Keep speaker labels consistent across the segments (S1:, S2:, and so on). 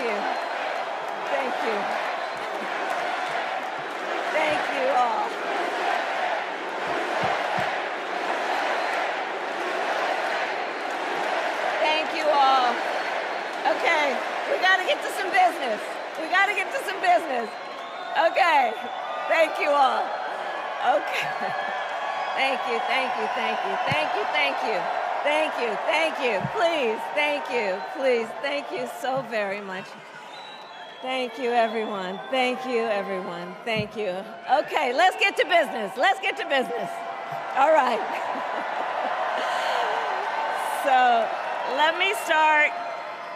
S1: you. Thank you. Thank you all. Thank you all. Okay, we got to get to some business. We got to get to some business. Okay, thank you all. Okay. Thank you, thank you, thank you, thank you, thank you. Thank you, thank you, please, thank you, please, thank you so very much. Thank you, everyone. Thank you, everyone. Thank you. Okay, let's get to business. Let's get to business. All right. So let me start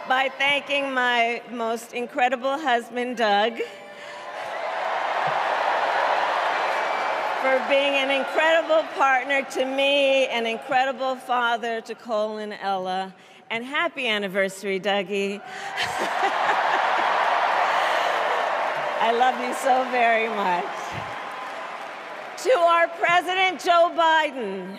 S1: by thanking my most incredible husband, Doug, for being an incredible partner to me, an incredible father to Cole and Ella, and happy anniversary, Dougie. I love you so very much. To our President, Joe Biden.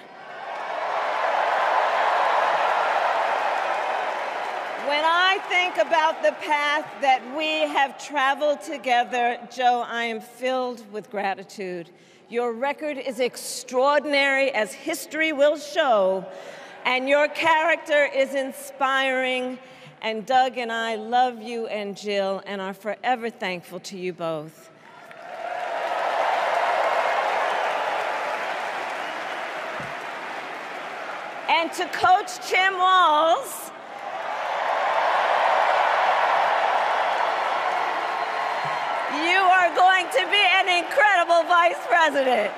S1: When I think about the path that we have traveled together, Joe, I am filled with gratitude. Your record is extraordinary, as history will show, and your character is inspiring. And Doug and I love you and Jill and are forever thankful to you both. And to Coach Tim Walz, you are going to be an incredible vice president.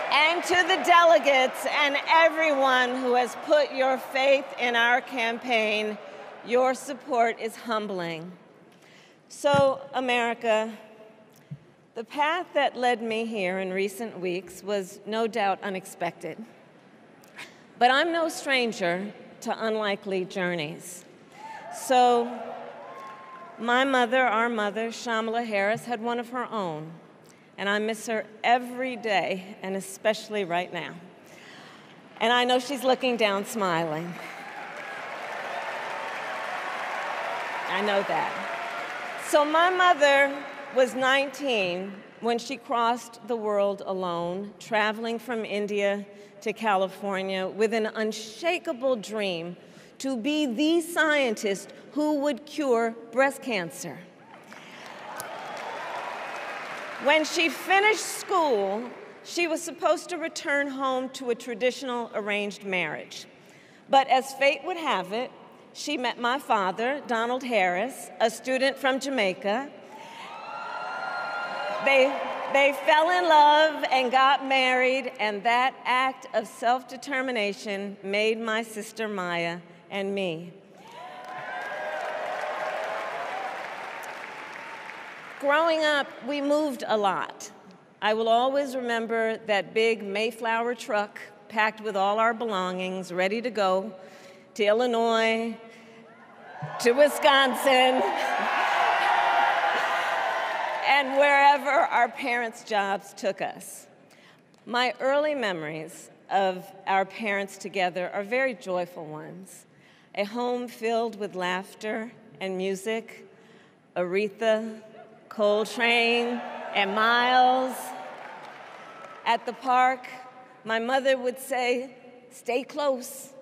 S1: And to the delegates and everyone who has put your faith in our campaign, your support is humbling. So, America, the path that led me here in recent weeks was no doubt unexpected. But I'm no stranger to unlikely journeys. So, my mother, our mother, Kamala Harris, had one of her own. And I miss her every day, and especially right now. And I know she's looking down smiling. I know that. So my mother was 19 when she crossed the world alone, traveling from India to California with an unshakable dream to be the scientist who would cure breast cancer. When she finished school, she was supposed to return home to a traditional arranged marriage. But as fate would have it, she met my father, Donald Harris, a student from Jamaica. They fell in love and got married, and that act of self-determination made my sister Maya and me. Growing up, we moved a lot. I will always remember that big Mayflower truck packed with all our belongings, ready to go to Illinois, to Wisconsin, and wherever our parents' jobs took us. My early memories of our parents together are very joyful ones. A home filled with laughter and music, Aretha, Coltrane, and Miles. At the park, my mother would say, "Stay close."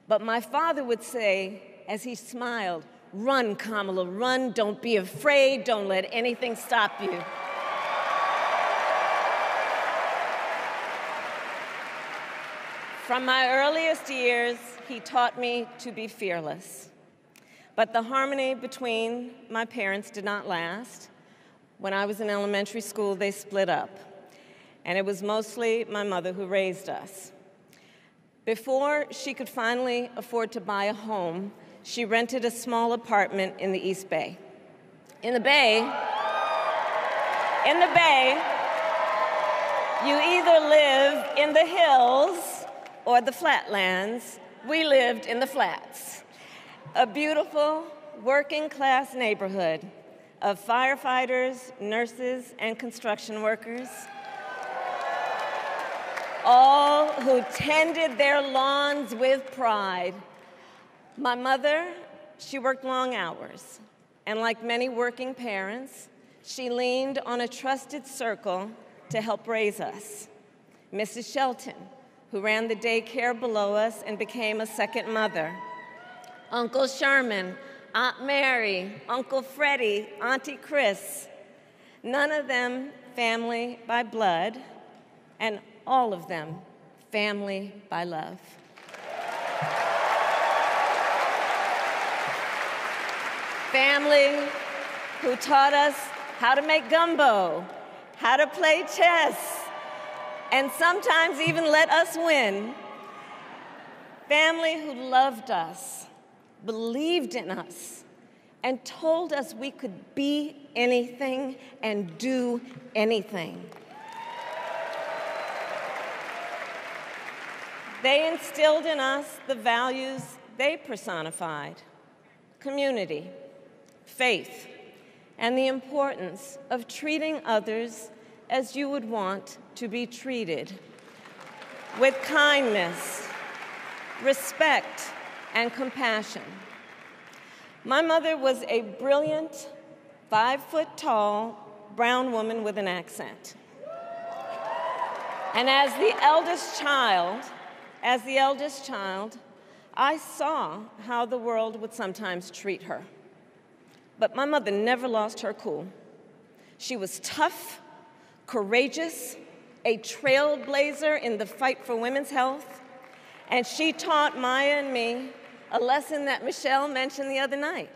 S1: But my father would say, as he smiled, "Run, Kamala, run. Don't be afraid. Don't let anything stop you." From my earliest years, he taught me to be fearless. But the harmony between my parents did not last. When I was in elementary school, they split up, and it was mostly my mother who raised us. Before she could finally afford to buy a home, she rented a small apartment in the East Bay. In the Bay, you either live in the hills or the flatlands. We lived in the flats. A beautiful working-class neighborhood of firefighters, nurses, and construction workers, all who tended their lawns with pride. My mother, she worked long hours, and like many working parents, she leaned on a trusted circle to help raise us. Mrs. Shelton, who ran the daycare below us and became a second mother. Uncle Sherman, Aunt Mary, Uncle Freddie, Auntie Chris. None of them family by blood, and all of them family by love. Family who taught us how to make gumbo, how to play chess, and sometimes even let us win. Family who loved us, believed in us, and told us we could be anything and do anything. They instilled in us the values they personified: community, faith, and the importance of treating others as you would want to be treated, with kindness, respect, and compassion. My mother was a brilliant, 5-foot-tall, brown woman with an accent. And as the eldest child, I saw how the world would sometimes treat her. But my mother never lost her cool. She was tough, courageous, a trailblazer in the fight for women's health, and she taught Maya and me a lesson that Michelle mentioned the other night.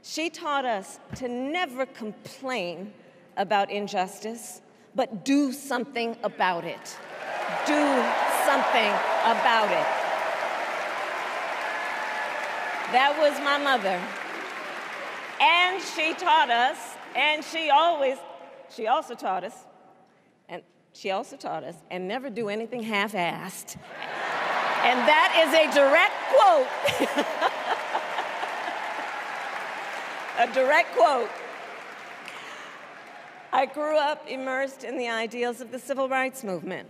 S1: She taught us to never complain about injustice, but do something about it. Do something about it. That was my mother. And she taught us, and she also taught us, and never do anything half-assed. And that is a direct quote. A direct quote. I grew up immersed in the ideals of the civil rights movement.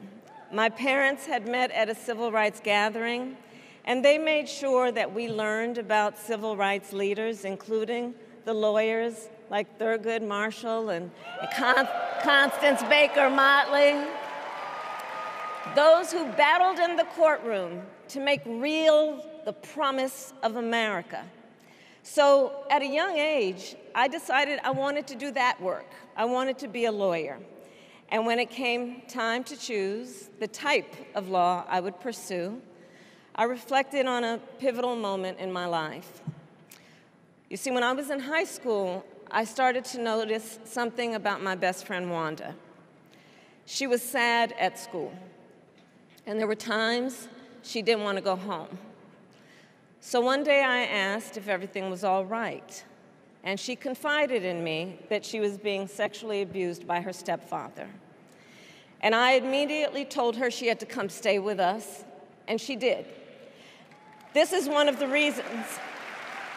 S1: My parents had met at a civil rights gathering, and they made sure that we learned about civil rights leaders, including the lawyers like Thurgood Marshall and Constance Baker Motley, those who battled in the courtroom to make real the promise of America. So at a young age, I decided I wanted to do that work. I wanted to be a lawyer. And when it came time to choose the type of law I would pursue, I reflected on a pivotal moment in my life. You see, when I was in high school, I started to notice something about my best friend, Wanda. She was sad at school, and there were times she didn't want to go home. So one day I asked if everything was all right, and she confided in me that she was being sexually abused by her stepfather. And I immediately told her she had to come stay with us, and she did. This is one of the reasons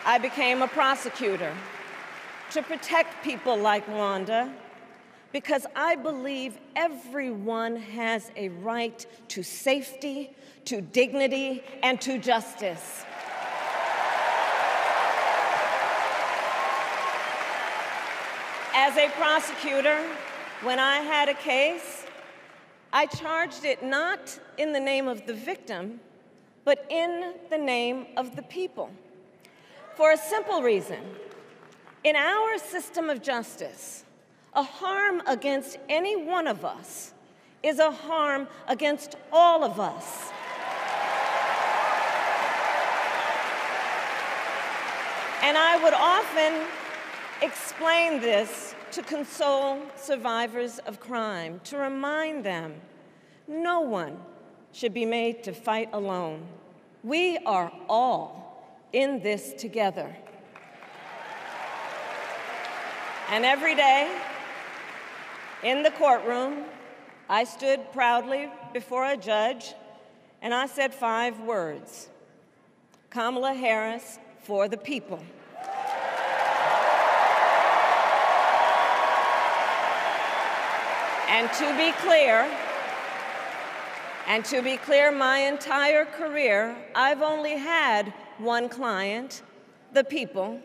S1: I became a prosecutor, to protect people like Wanda, because I believe everyone has a right to safety, to dignity, and to justice. As a prosecutor, when I had a case, I charged it not in the name of the victim, but in the name of the people. For a simple reason. In our system of justice, a harm against any one of us is a harm against all of us. And I would often explain this to console survivors of crime, to remind them no one should be made to fight alone. We are all in this together. And every day, in the courtroom, I stood proudly before a judge, and I said 5 words: Kamala Harris for the people. And to be clear, And to be clear, my entire career, I've only had one client, the people.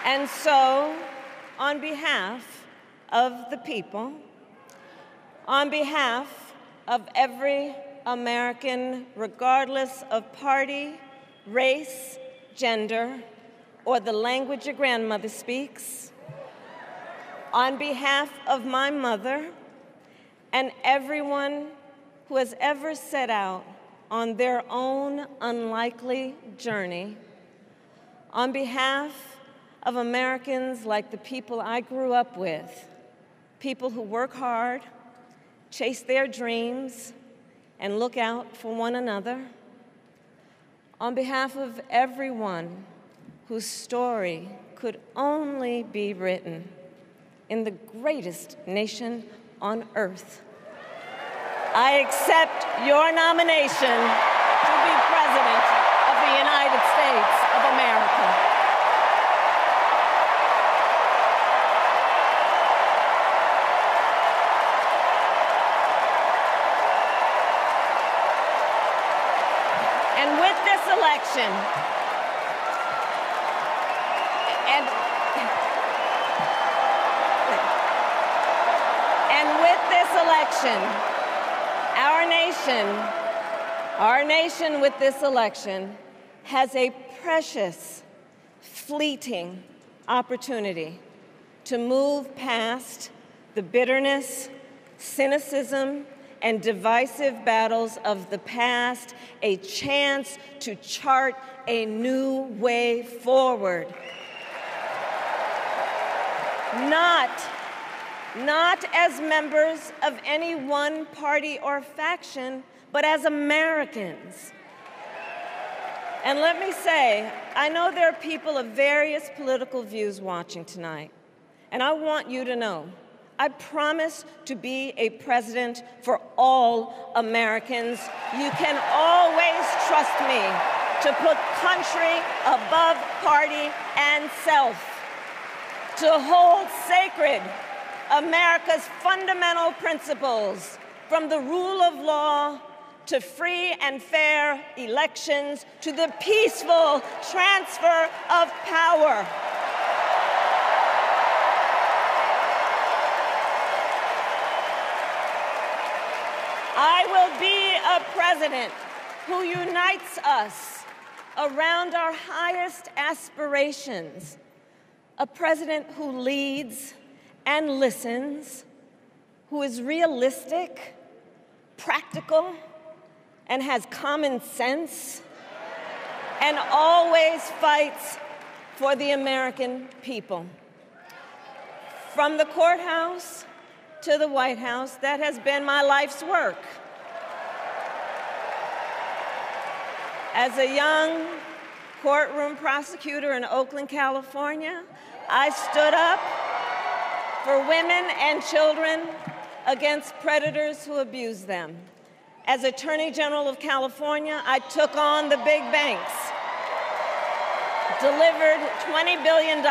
S1: And so, on behalf of the people, on behalf of every American, regardless of party, race, gender, or the language your grandmother speaks, on behalf of my mother and everyone who has ever set out on their own unlikely journey, on behalf of Americans like the people I grew up with, people who work hard, chase their dreams, and look out for one another, on behalf of everyone whose story could only be written in the greatest nation on earth, I accept your nomination to be President of the United States of America. And with this election, our nation with this election has a precious, fleeting opportunity to move past the bitterness, cynicism, and divisive battles of the past, a chance to chart a new way forward. Not as members of any one party or faction, but as Americans. And let me say, I know there are people of various political views watching tonight, and I want you to know, I promise to be a president for all Americans. You can always trust me to put country above party and self, to hold sacred America's fundamental principles, from the rule of law to free and fair elections to the peaceful transfer of power. I will be a president who unites us around our highest aspirations, a president who leads and listens, who is realistic, practical, and has common sense, and always fights for the American people. From the courthouse to the White House, that has been my life's work. As a young courtroom prosecutor in Oakland, California, I stood up for women and children against predators who abuse them. As Attorney General of California, I took on the big banks, delivered $20 billion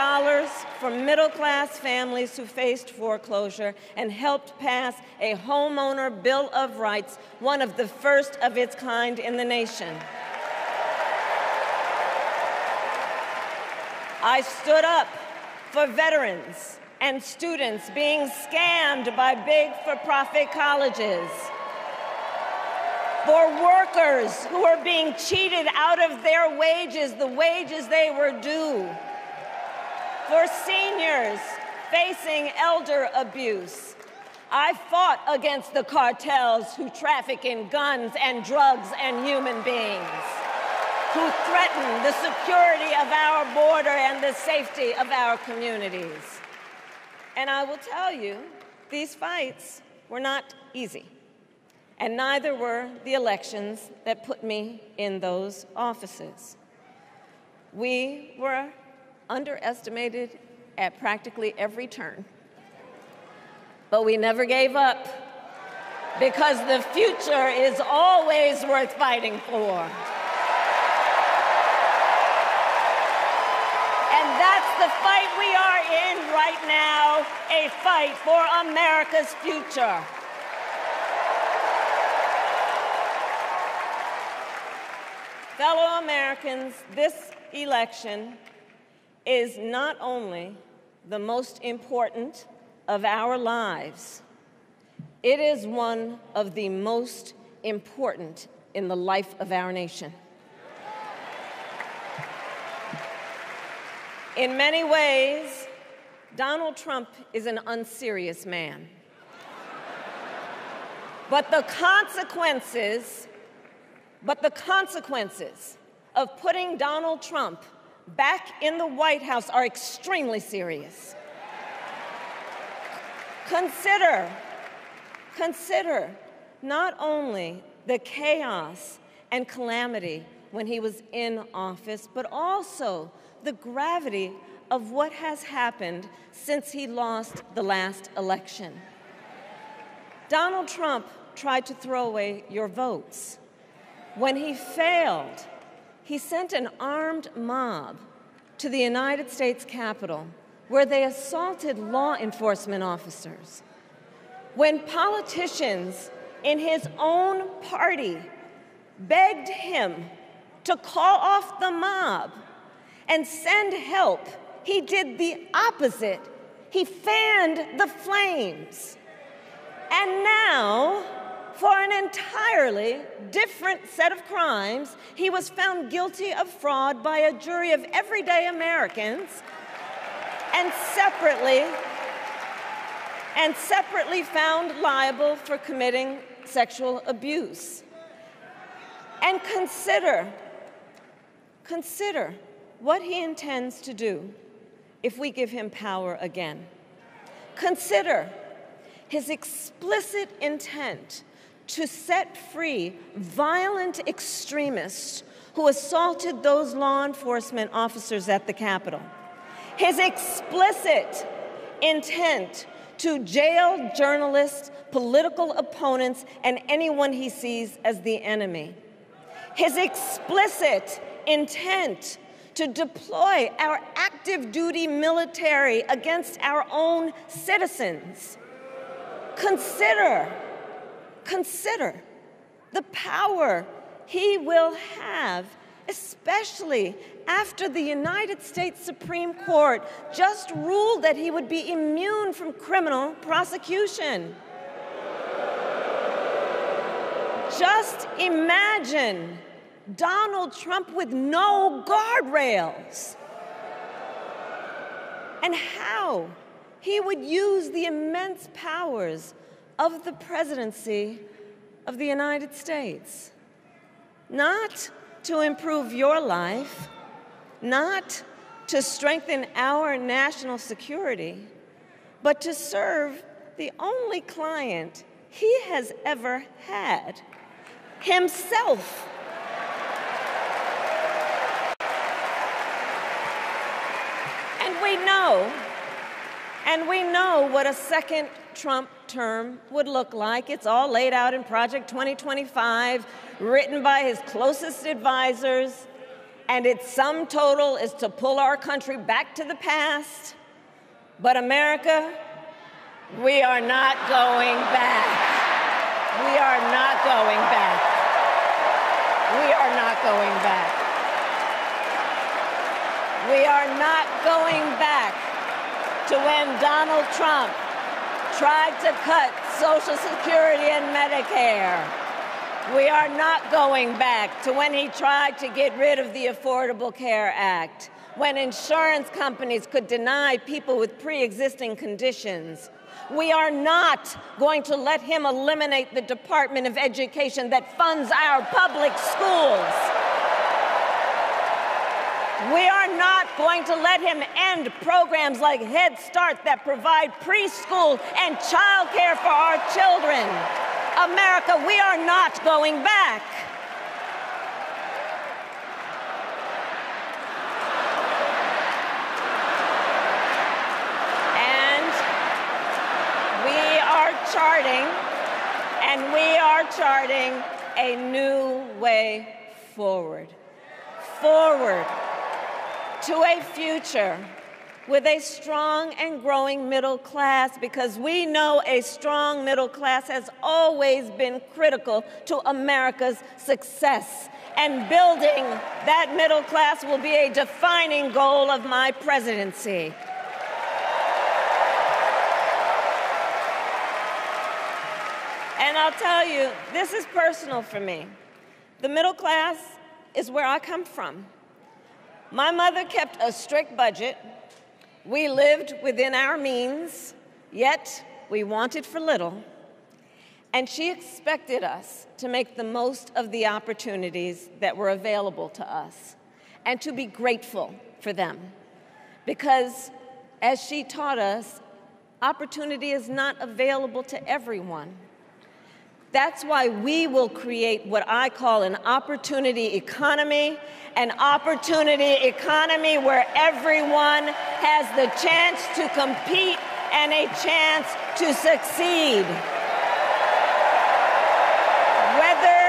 S1: for middle-class families who faced foreclosure, and helped pass a homeowner Bill of Rights, one of the first of its kind in the nation. I stood up for veterans and students being scammed by big for-profit colleges, for workers who are being cheated out of their wages, the wages they were due, for seniors facing elder abuse. I fought against the cartels who traffic in guns and drugs and human beings, who threaten the security of our border and the safety of our communities. And I will tell you, these fights were not easy, and neither were the elections that put me in those offices. We were underestimated at practically every turn, but we never gave up, because the future is always worth fighting for. And that's the fight we are in right now a fight for America's future. Fellow Americans, this election is not only the most important of our lives, it is one of the most important in the life of our nation. In many ways, Donald Trump is an unserious man. But the consequences of putting Donald Trump back in the White House are extremely serious. Consider not only the chaos and calamity when he was in office, but also the gravity of what has happened since he lost the last election. Donald Trump tried to throw away your votes. When he failed, he sent an armed mob to the United States Capitol, where they assaulted law enforcement officers. When politicians in his own party begged him to call off the mob and send help, he did the opposite. He fanned the flames. And now, for an entirely different set of crimes, he was found guilty of fraud by a jury of everyday Americans and separately found liable for committing sexual abuse. And consider what he intends to do if we give him power again. Consider his explicit intent to set free violent extremists who assaulted those law enforcement officers at the Capitol. His explicit intent to jail journalists, political opponents, and anyone he sees as the enemy. His explicit intent to deploy our active duty military against our own citizens. Consider the power he will have, especially after the United States Supreme Court just ruled that he would be immune from criminal prosecution. Just imagine Donald Trump with no guardrails, and how he would use the immense powers of the presidency of the United States, not to improve your life, not to strengthen our national security, but to serve the only client he has ever had, himself. And we know what a second Trump term would look like. It's all laid out in Project 2025, written by his closest advisors, and its sum total is to pull our country back to the past. But America, we are not going back. We are not going back. We are not going back. We are not going back to when Donald Trump tried to cut Social Security and Medicare. We are not going back to when he tried to get rid of the Affordable Care Act, when insurance companies could deny people with pre-existing conditions. We are not going to let him eliminate the Department of Education that funds our public schools. We are not going to let him end programs like Head Start that provide preschool and childcare for our children. America, we are not going back. And we are charting a new way forward. To a future with a strong and growing middle class, because we know a strong middle class has always been critical to America's success. And building that middle class will be a defining goal of my presidency. And I'll tell you, this is personal for me. The middle class is where I come from. My mother kept a strict budget. We lived within our means, yet we wanted for little. And she expected us to make the most of the opportunities that were available to us and to be grateful for them. Because, as she taught us, opportunity is not available to everyone. That's why we will create what I call an opportunity economy where everyone has the chance to compete and a chance to succeed. Whether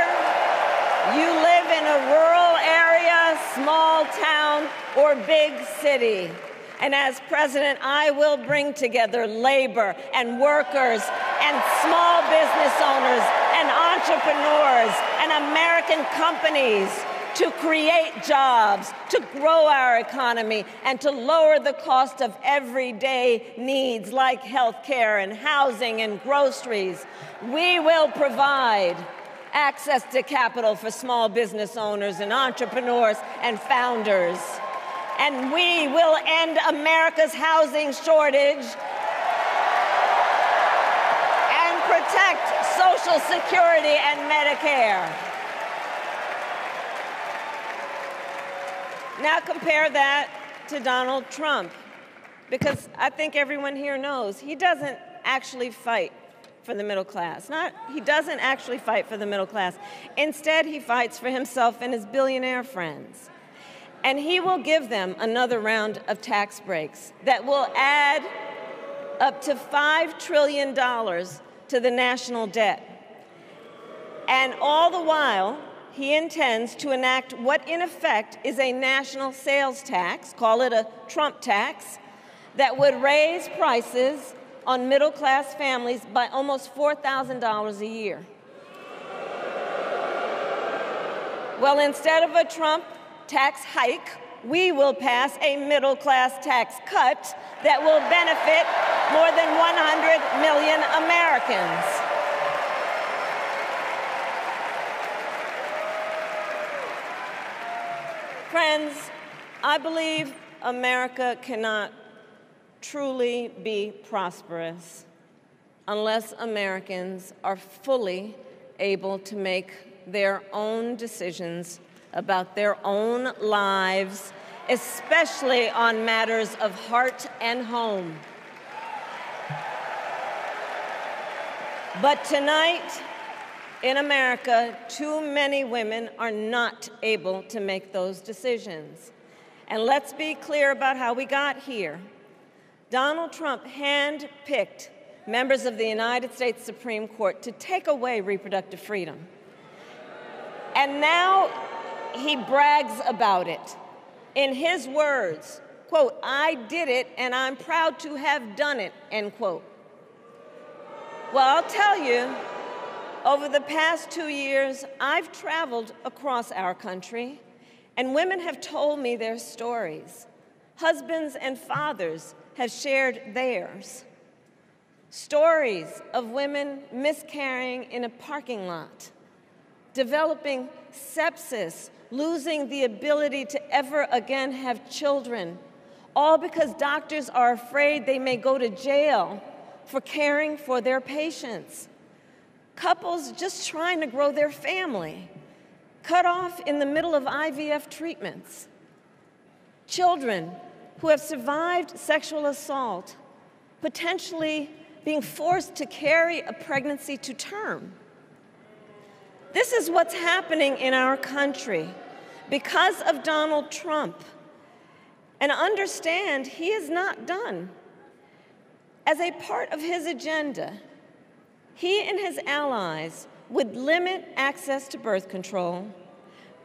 S1: you live in a rural area, small town, or big city. And as president, I will bring together labor and workers and small business owners and entrepreneurs and American companies to create jobs, to grow our economy, and to lower the cost of everyday needs like health care and housing and groceries. We will provide access to capital for small business owners and entrepreneurs and founders. And we will end America's housing shortage and protect Social Security and Medicare. Now compare that to Donald Trump, because I think everyone here knows he doesn't actually fight for the middle class. He doesn't actually fight for the middle class. Instead, he fights for himself and his billionaire friends. And he will give them another round of tax breaks that will add up to $5 trillion to the national debt. And all the while, he intends to enact what in effect is a national sales tax, call it a Trump tax, that would raise prices on middle-class families by almost $4,000 a year. Well, instead of a Trump tax hike, we will pass a middle-class tax cut that will benefit more than 100 million Americans. Friends, I believe America cannot truly be prosperous unless Americans are fully able to make their own decisions about their own lives, especially on matters of heart and home. But tonight, in America, too many women are not able to make those decisions. And let's be clear about how we got here. Donald Trump handpicked members of the United States Supreme Court to take away reproductive freedom. And now he brags about it. In his words, quote, "I did it and I'm proud to have done it," end quote. Well, I'll tell you, over the past 2 years, I've traveled across our country, and women have told me their stories. Husbands and fathers have shared theirs. Stories of women miscarrying in a parking lot, developing sepsis, losing the ability to ever again have children, all because doctors are afraid they may go to jail for caring for their patients. Couples just trying to grow their family, cut off in the middle of IVF treatments. Children who have survived sexual assault, potentially being forced to carry a pregnancy to term. This is what's happening in our country because of Donald Trump. And understand, he is not done. As a part of his agenda, he and his allies would limit access to birth control,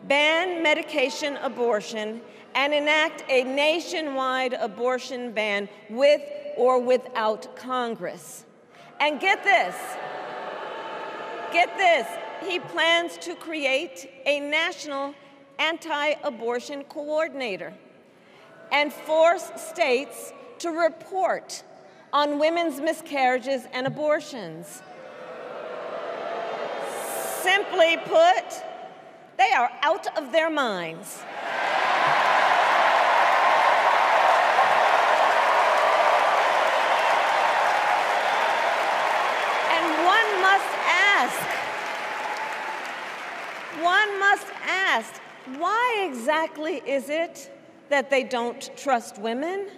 S1: ban medication abortion, and enact a nationwide abortion ban with or without Congress. And get this, he plans to create a national anti-abortion coordinator and force states to report on women's miscarriages and abortions. Simply put, they are out of their minds. And one must ask, why exactly is it that they don't trust women?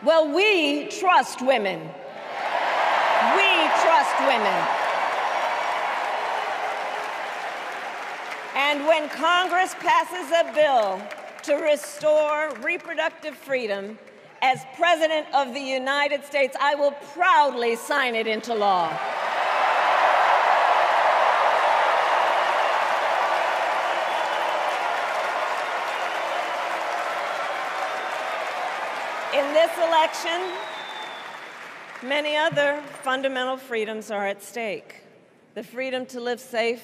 S1: Well, we trust women. We trust women. And when Congress passes a bill to restore reproductive freedom, as President of the United States, I will proudly sign it into law. In this election, many other fundamental freedoms are at stake. The freedom to live safe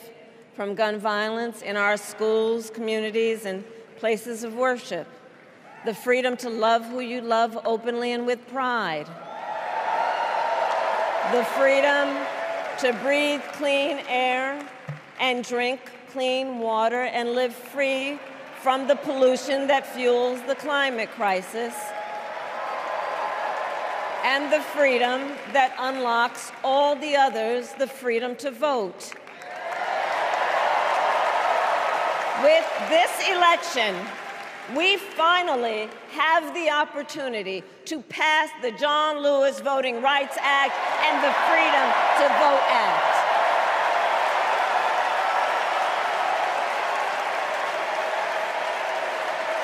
S1: from gun violence in our schools, communities, and places of worship. The freedom to love who you love openly and with pride. The freedom to breathe clean air and drink clean water and live free from the pollution that fuels the climate crisis. And the freedom that unlocks all the others, the freedom to vote. With this election, we finally have the opportunity to pass the John Lewis Voting Rights Act and the Freedom to Vote Act.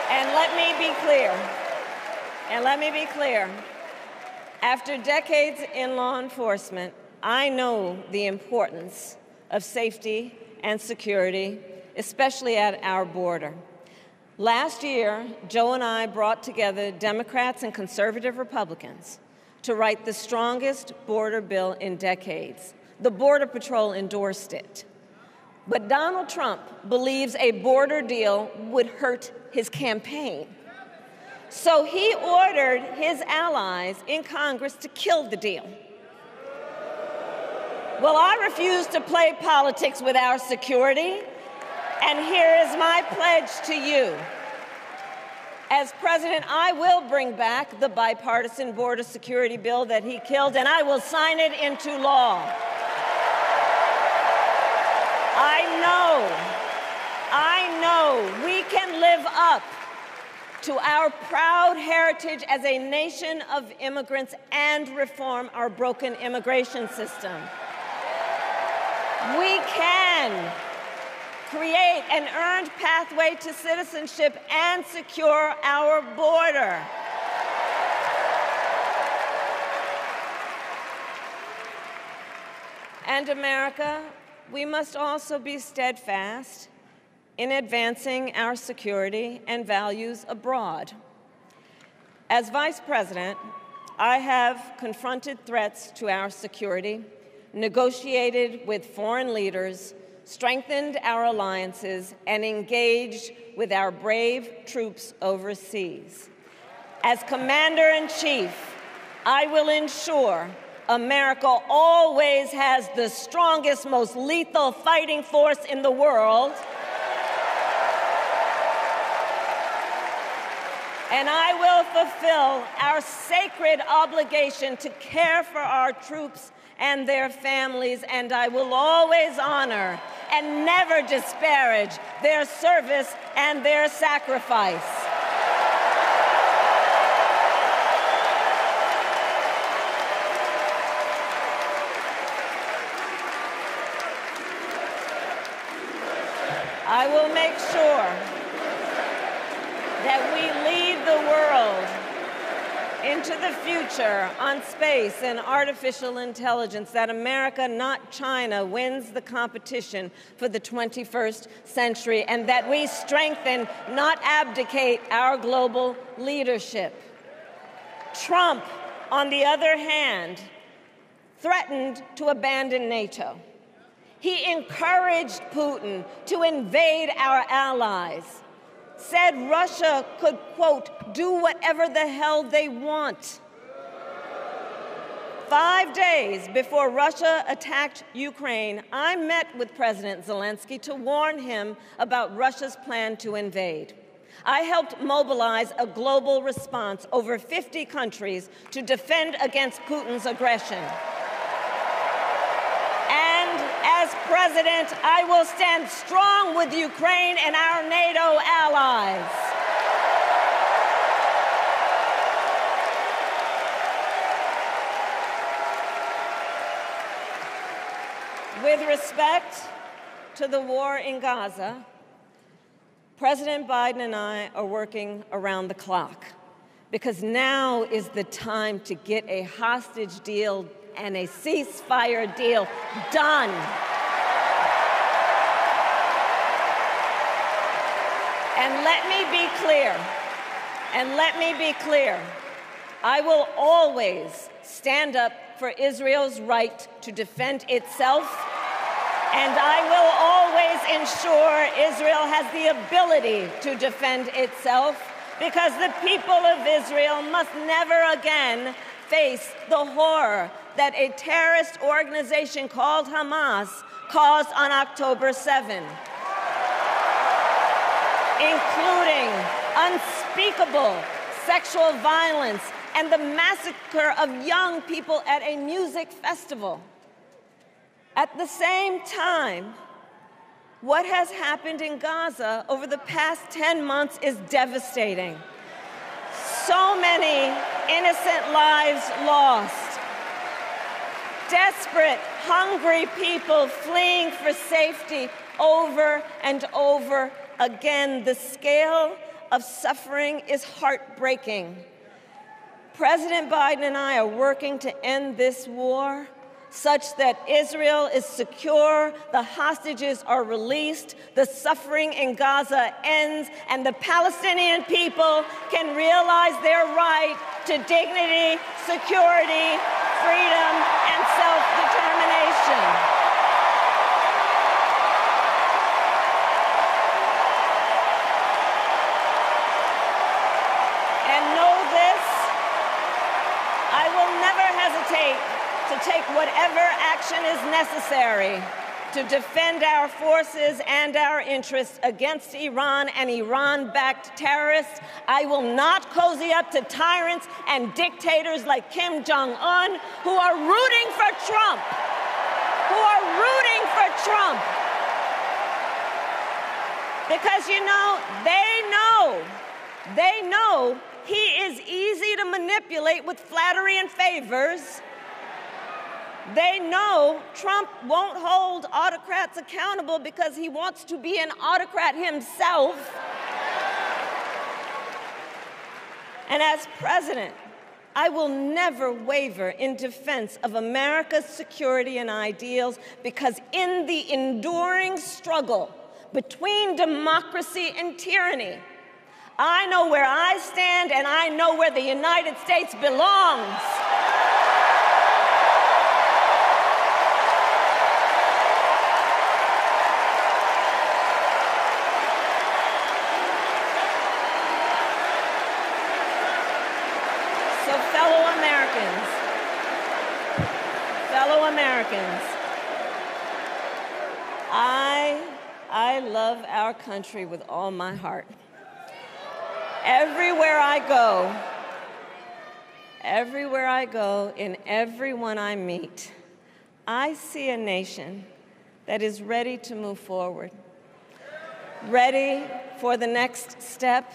S1: And let me be clear, after decades in law enforcement, I know the importance of safety and security, especially at our border. Last year, Joe and I brought together Democrats and conservative Republicans to write the strongest border bill in decades. The Border Patrol endorsed it. But Donald Trump believes a border deal would hurt his campaign. So he ordered his allies in Congress to kill the deal. Well, I refuse to play politics with our security. And here is my pledge to you. As president, I will bring back the bipartisan border security bill that he killed, and I will sign it into law. I know we can live up to our proud heritage as a nation of immigrants and reform our broken immigration system. We can create an earned pathway to citizenship and secure our border. And America, we must also be steadfast in advancing our security and values abroad. As Vice President, I have confronted threats to our security, negotiated with foreign leaders, strengthened our alliances, and engaged with our brave troops overseas. As Commander-in-Chief, I will ensure America always has the strongest, most lethal fighting force in the world, and I will fulfill our sacred obligation to care for our troops and their families, and I will always honor and never disparage their service and their sacrifice. I will make sure that we lead the world into the future on space and artificial intelligence, that America, not China, wins the competition for the 21st century, and that we strengthen, not abdicate, our global leadership. Trump, on the other hand, threatened to abandon NATO. He encouraged Putin to invade our allies, said Russia could, quote, do whatever the hell they want. 5 days before Russia attacked Ukraine, I met with President Zelensky to warn him about Russia's plan to invade. I helped mobilize a global response, over 50 countries, to defend against Putin's aggression. And as president, I will stand strong with Ukraine and our NATO allies. With respect to the war in Gaza, President Biden and I are working around the clock, because now is the time to get a hostage deal and a ceasefire deal done. And let me be clear, I will always stand up for Israel's right to defend itself, and I will always ensure Israel has the ability to defend itself, because the people of Israel must never again face the horror that a terrorist organization called Hamas caused on October 7, including unspeakable sexual violence and the massacre of young people at a music festival. At the same time, what has happened in Gaza over the past 10 months is devastating. So many innocent lives lost. Desperate, hungry people fleeing for safety over and over again. The scale of suffering is heartbreaking. President Biden and I are working to end this war such that Israel is secure, the hostages are released, the suffering in Gaza ends, and the Palestinian people can realize their right to dignity, security, freedom, and self-determination. And know this, I will never hesitate to take whatever action is necessary to defend our forces and our interests against Iran and Iran-backed terrorists. I will not cozy up to tyrants and dictators like Kim Jong-un, who are rooting for Trump, Because, you know, they know he is easy to manipulate with flattery and favors. They know Trump won't hold autocrats accountable because he wants to be an autocrat himself. And as president, I will never waver in defense of America's security and ideals, because in the enduring struggle between democracy and tyranny, I know where I stand and I know where the United States belongs. Fellow Americans, I love our country with all my heart. Everywhere I go, in everyone I meet, I see a nation that is ready to move forward, ready for the next step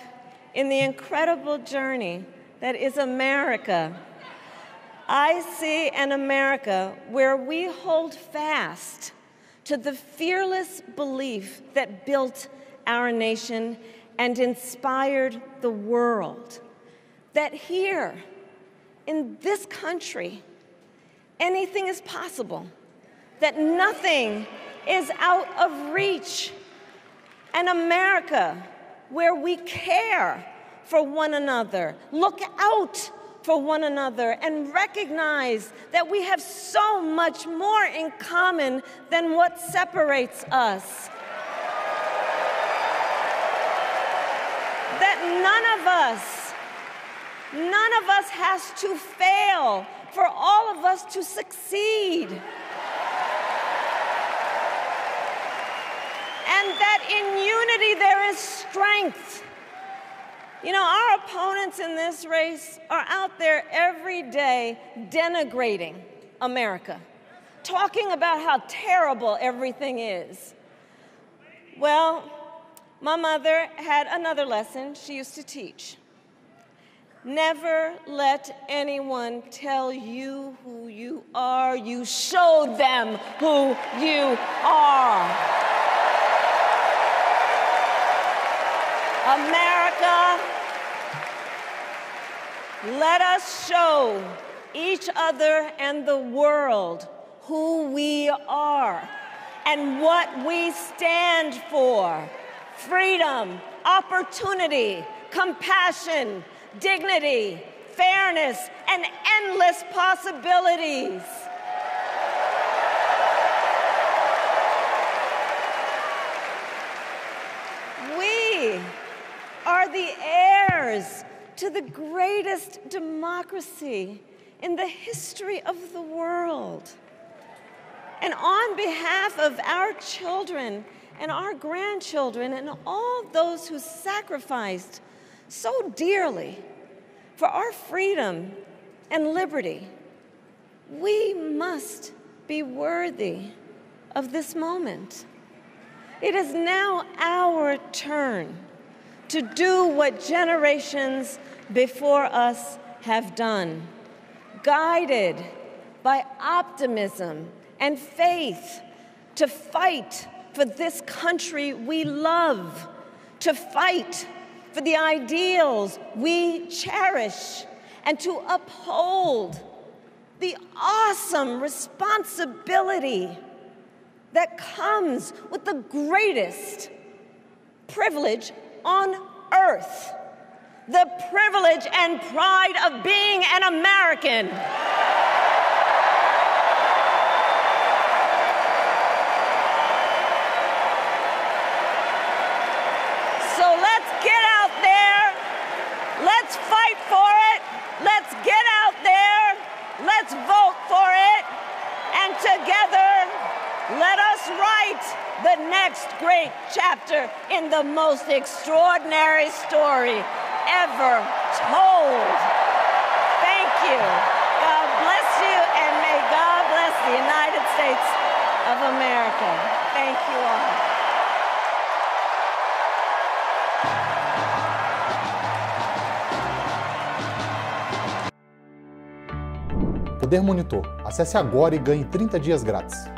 S1: in the incredible journey that is America. I see an America where we hold fast to the fearless belief that built our nation and inspired the world, that here, in this country, anything is possible, that nothing is out of reach. An America where we care for one another, look out for one another, and recognize that we have so much more in common than what separates us. That none of us has to fail for all of us to succeed. And that in unity there is strength. You know, our opponents in this race are out there every day denigrating America, talking about how terrible everything is. Well, my mother had another lesson she used to teach. Never let anyone tell you who you are. You show them who you are. America, let us show each other and the world who we are and what we stand for. Freedom, opportunity, compassion, dignity, fairness, and endless possibilities. We are the heirs to the greatest democracy in the history of the world. And on behalf of our children and our grandchildren and all those who sacrificed so dearly for our freedom and liberty, we must be worthy of this moment. It is now our turn to do what generations before us have done, guided by optimism and faith, to fight for this country we love, to fight for the ideals we cherish, and to uphold the awesome responsibility that comes with the greatest privilege on earth, the privilege and pride of being an American. So let's get out there, let's fight for it, let's get out there, let's vote for it, and together let us write the next great chapter in the most extraordinary story ever told. Thank you. God bless you, and may God bless the United States of America. Thank you all.
S2: Poder Monitor. Acesse agora e ganhe 30 dias grátis.